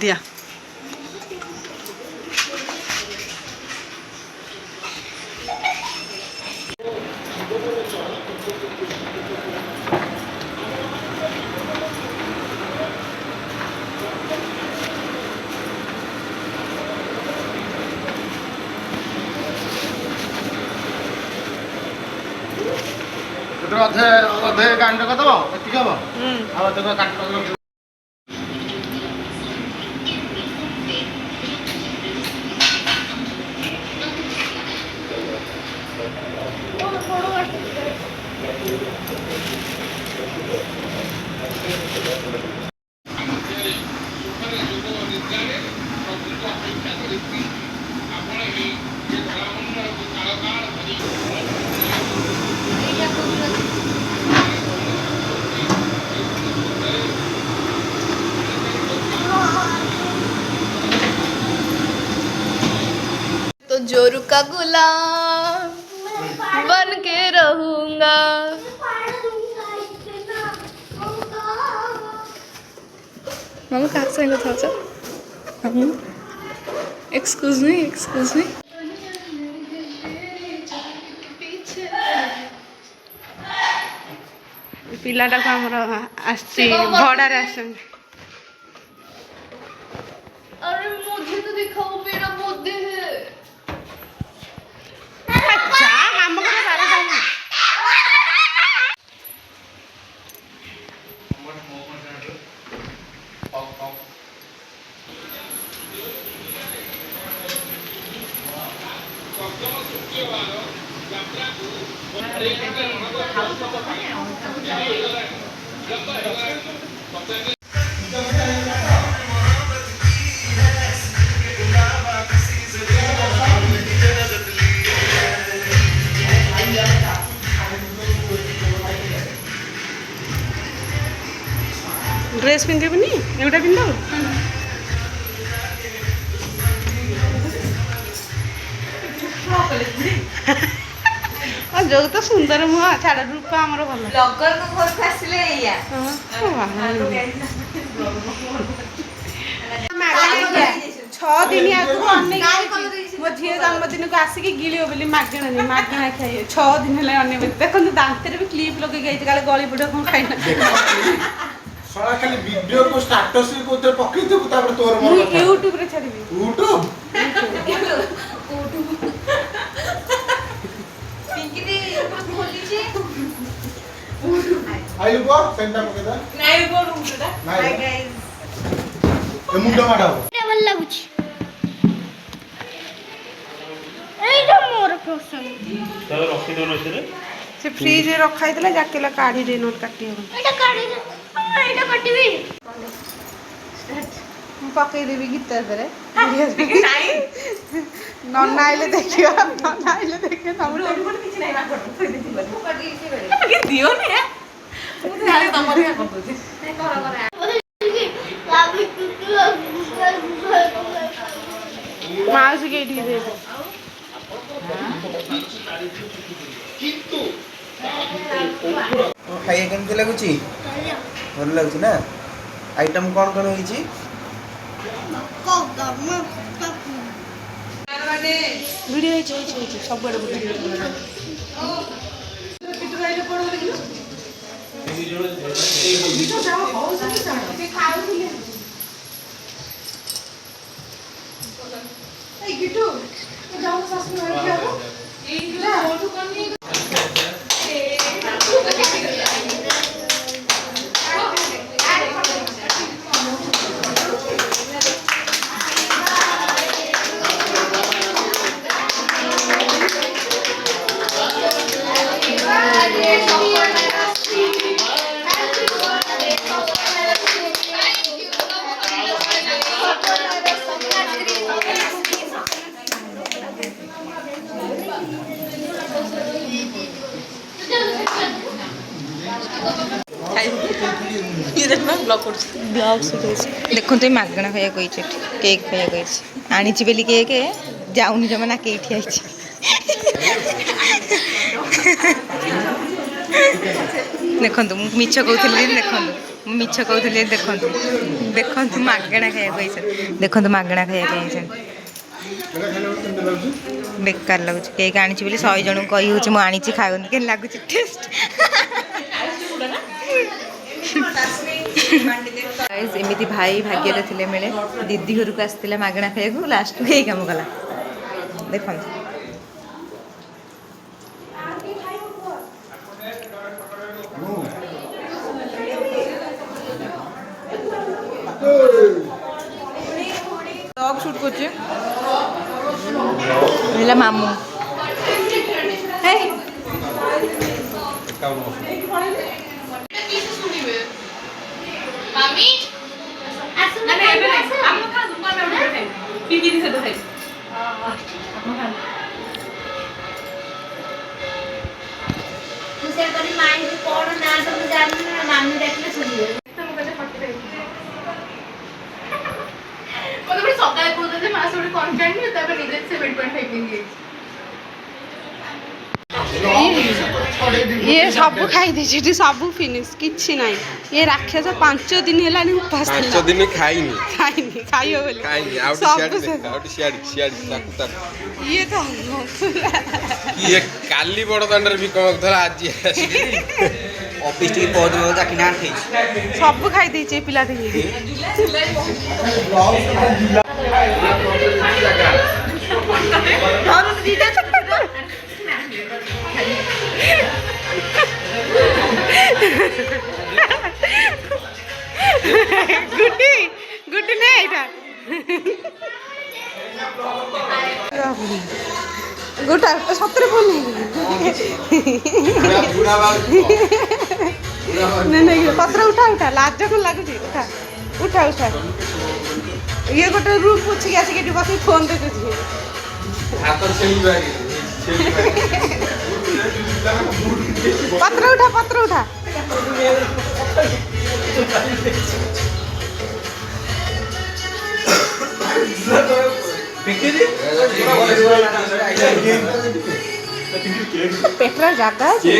दिया अधे अधे कांड का दबो ठीक है अब देखो कांड तो जोरू का गुलाम बन के रहूंगा। मामा कहाँ से था एक्सक्यूज मी पिलाटा को हमर आसी भड़ा रे आसन अरे मुझे तो दिखाओ मेरा बुद्धि है। अच्छा हम को सारा काम ड्रेस पिंधिबुनी एटा पिंधो जो तो सुंदर मुह छाड़ रूप आमर भल ब्लॉगर को घर को आसिले एया 6 दिन आगु मो झी जन्मदिन को आसिक गिलियो बोली मागणा मागणा खाइए 6 दिन है अने देखो दांतर भी क्लिप लगे गई गली पड़ कौन खाइना साला खाली वीडियो को स्टेटस को तो पकई दे तापर तोर मोर यूट्यूब रे छाड़बी यूट्यूब पिंकी दी खोली छी आइल को सेंटा पकेदा नाइ को रूमटा हाय गाइस ए मुंडा माडाओ ଭଲ ଲାଗୁଛି ଏଇଟା ମୋର ପସନ୍ଦ ତାହେଲେ ରଖି ଦଉନ ଏଥିରେ से फ्रिज रे रखा हैतला जाकेला काढी दे नोट काटी हो ଏଇଟା କାଢି ଏଇଟା କାଟିବି ମୁଁ ପକେଇ ଦେବି ଗୀତ ରେ ନନା ଆଇଲେ ଦେଖିବା ନନା ଆଇଲେ ଦେଖିବା ତମର କିଛି নাই ନା ଫଟो ଥୋଇ ଦେଇଥିବ ମୁଁ କାଟି କିଛି करे ଟିକେ ଦିଅ ନେ ମୁଁ ତାହେଲେ ତମ ରିଆ କରିଦଉଛି ନାଇଁ କର ମାଉସୀ କେ ଏଠି ଦେ खाइए केमती लगुच भल लगुच ना आइटम कौन कौन होइछि वीडियो होइछि सब बड़ बड़ देखो तो मागणा खाया कही केक खाया कही आनी बोली केक जाऊनी जमा ना के ଦେଖନ୍ତୁ ମୁଁ ମିଛ କହୁଥିଲି ଦେଖନ୍ତୁ ମୁଁ ମିଛ କହୁଥିଲି ଦେଖନ୍ତୁ ଦେଖନ୍ତୁ ମାଗଣା ଖାଇବାକୁ ହେଇଛନ୍ତି ଦେଖନ୍ତୁ ମାଗଣା ଖାଇବାକୁ ହେଇଛନ୍ତି ବେକାର ଲାଗୁଛି କେକ୍ ଆଣିଛି ବୋଲି 100 ଜଣଙ୍କୁ କହି ହେଉଛି ମୁଁ ଆଣିଛି ଖାଉନି କେମିତି ଲାଗୁଛି ଟେଷ୍ଟ ଏମିତି ଭାଇ ଭାଗ୍ୟରେ ଥିଲେ ମିଳେ ଦିଦି ଘରକୁ ଆସିଥିଲା ମାଗଣା ଖାଇବାକୁ ଲାଷ୍ଟକୁ ଏଇ କାମ କଲା ଦେଖନ୍ତୁ ବ୍ଲଗ୍ ସୁଟ୍ କରୁଛି ହେଲା ମାମୁଁ ମାମି ସକାଳେ କହୁଥିଲେ ମାସ ଗୋଟେ କଣ୍ଟାକ୍ଟ ତାପରେ ନିଜେ 7.5 ହେଇଯାଇଛି ଇଏ ସବୁ ଖାଇ ଦେଇଛି ଏଠି ସବୁ ଫିନିଶ କିଛି ନାହିଁ ଇଏ ରାକ୍ଷସ 5 ଦିନ ହେଲାଣି ଉପାସ ଥିଲା 5 ଦିନ ଖାଇନି ଖାଇବ ବୋଲି ଖାଇନି ଆଉ ସିଆଡି ତାକୁ ଇଏ ତ ଇଏ କାଲି ବଡ ଦାଣ୍ଡରେ ବି କଣ ଧର ଆଜି ଅଫିସ ଟିକେ ପହଞ୍ଚିବ ଚାକିରି ନା ଖାଇଛି ସବୁ ଖାଇ ଦେଇଛି ଏ ପିଲାଟି ଗୁଟି ଗୁଟି ନେ ଏଇଟା ଗୋଟା ସତରେ ବୋଲ ପତ୍ର ଉଠା ଉଠା ଲାଜ କଣ ଲାଗୁଛି ଉଠା ଉଠା ଉଠା ଇଏ ଗୋଟେ ରୁମ୍ ପୋଛିକି ଆସିକି ଏଠି ବସିକି ଫୋନ ଦେଖୁଛି ପତ୍ର ଉଠା ପତ୍ର ଉଠା ପେଟର ଜାଗା ଅଛି